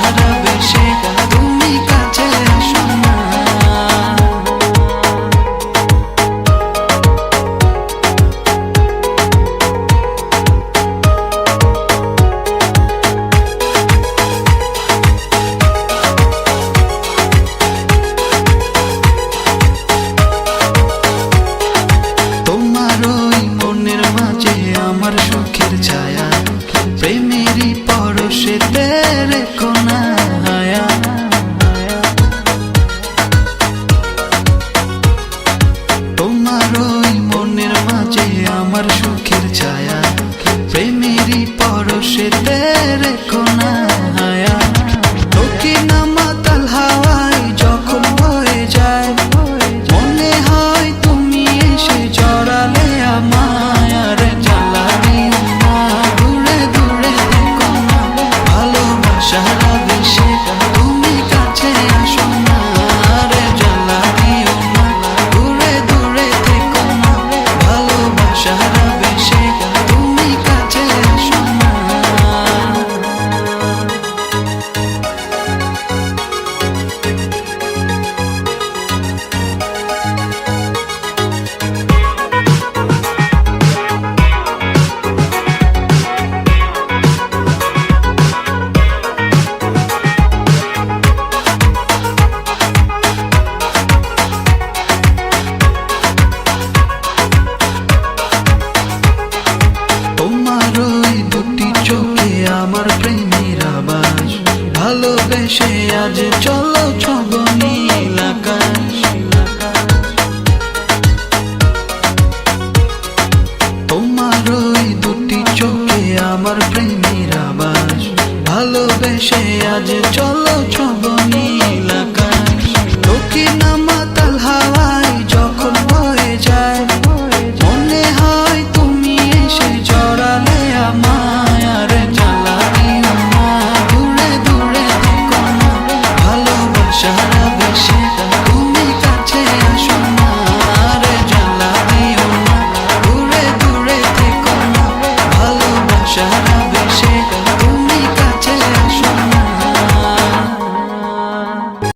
সাহারা বেশে তুমি কাছে আসো না। তোমার ওই মনের মাঝে আমার সুখের ছায়া, প্রেমেরই পরশেতে রেখো না হায়া। তোমার ওই মনের মাঝে আমার সুখের ছায়া, প্রেমেরই পরশেতে রেখো না হায়া। দক্ষিণা মাতাল হাওয়ায় যখন বয়ে যায়, মনে হয় তুমি এসে জড়ালে আমায়। আর জ্বালা দিও না, দূরে দূরে থেকো না, ভালোবাসার আবেশে তুমি কাছে আসো না। আর জ্বালা দিও না, দূরে দূরে থেকো না, ভালোবাসার আবেশে তুমি কাছে আসো না। তোমার ওই দুটি চোখে আমার প্রেমের আবাস, ভালোবেসে আজ চলো ছব নীল আকাশ। তোমার ওই দুটি চোখে আমার প্রেমের আবাস, ভালোবেসে আজ চলো